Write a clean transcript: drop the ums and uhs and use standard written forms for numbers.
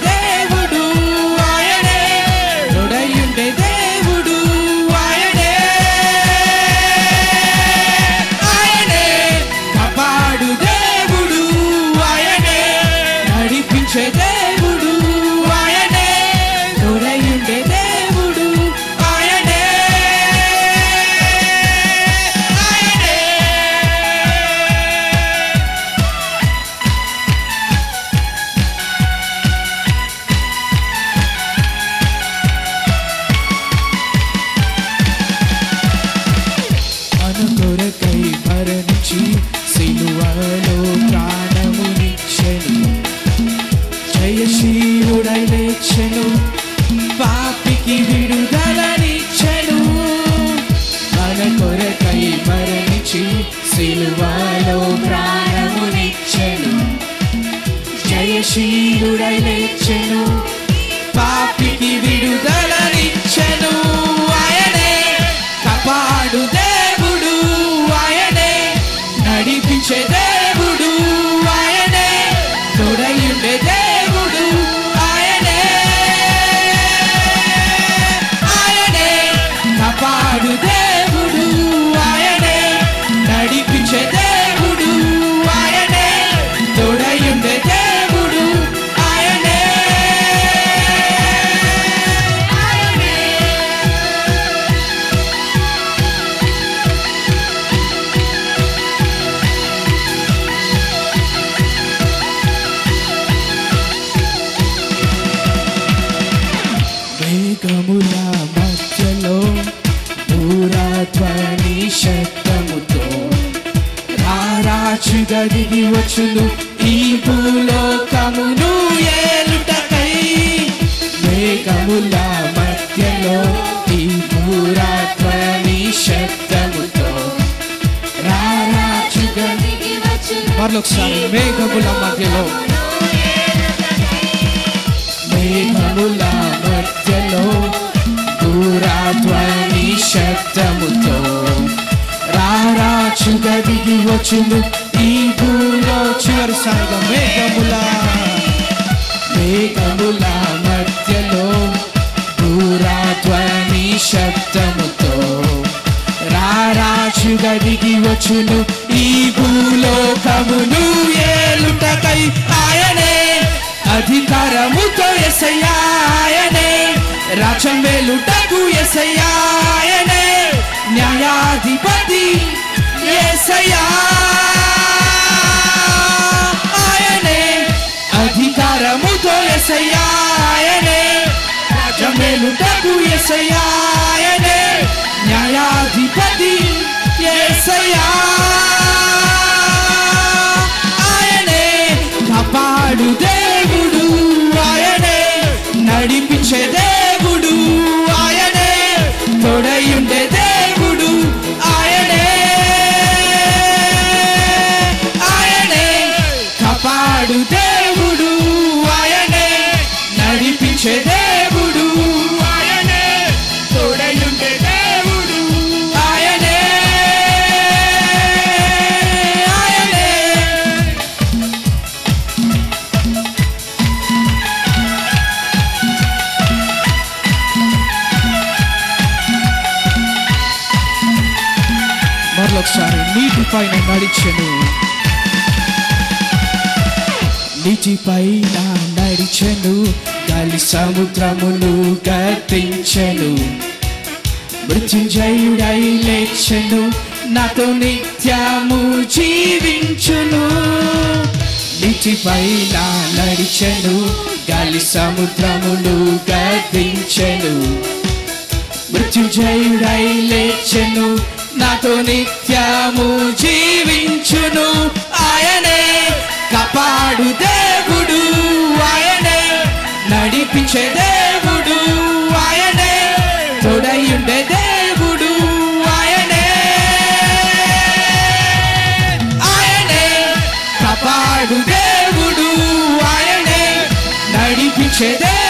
దేవుడు ఆయనే, తోడయుండే దేవుడు ఆయనే, ఆయనే కాపాడు దేవుడు ఆయనే, నడిపించే దేవుడు ఆయనే, తోడయుండే దేవుడు ఆయనే, ఆయనే. మన కొరకై మరణించి సిలువలో ప్రాణమునిచ్చెను, జయశీలుడై లేచెను, పాపికి విడుదలనిచ్చెను. మన కొరకై మరణించి సిలువలో ప్రాణమునిచ్చెను, జయశీలుడై లేచెను, పాపికి విడుదలనిచ్చెను. ఆయనే కాపాడు దేవుడు ఆయనే, నడిపించే దేవుడు ఆయనే, తోడయుండే దేవుడు ఆయనే, ఆయనే కాపాడు దేవుడు ఆయనే, నడిపించే దేవుడు ఆయనే, తోడయుండే దేవుడు ఆయనే, ఆయనే. మేఘముల మధ్యలో దూరధ్వని శబ్దముతో రారాజుగా దిగి వచ్చును ఈ భూలోకమును ఏలుటకై. మేఘముల మధ్యలో ఈ దూరధ్వని శబ్దముతో రారాజుగా దిగి వచ్చును. మరొకసారి మేఘముల మధ్యలో, మేఘముల మధ్యలో దూరధ్వని శబ్దముతో రారాజుగా దిగి వచ్చును ఈ భూలో. చివరిసారిగా మేఘముల మధ్యలో దూరధ్వని శబ్దముతో రారాజుగా దిగి వచ్చును ఈ భూలోకమును ఏలుటకై. ఆయనే అధికారముతో యేసయ్యా ఆయనే, రాజ్యం వెలుటకు యేసయ్యా ఆయనే, న్యాయాధిపతి యేసయ్యా ఆయనే, అధికారముతో యేసయ్యా ఆయనే, రాజ్యం వెలుటకు యేసయ్యా ఆయనే, న్యాయాధిపతి యేసయ్యా ఆయనే, కాపాడు దేవుడు ఆయనే, నడిపించే దేవుడు ఆయనే, తోడయుండే దేవుడు ఆయనే, ఆయనే కాపాడు దేవుడు ఆయనే, నడిపించే దేవుడు ఆయనే, తోడయుండే దేవుడు ఆయనే, ఆయనే. మరొకసారి నీటిపైన నడిచెను, నీటిపైన నడిచెను, గాలి సముద్రమును గద్దించెను, మృత్యుంజయుడై లేచెను, నాతో నిత్యము జీవించును. నీటిపైన నడిచెను, గాలి సముద్రమును గద్దించెను, మృత్యుంజయుడై లేచెను, నాతో నిత్యము జీవించును. ఆయనే కాపాడు దేవుడు ఆయనే, నడిపించే దేవుడు ఆయనే, తోడయుండే దేవుడు ఆయనే, ఆయనే కాపాడు దేవుడు ఆయనే, నడిపించే దేవుడు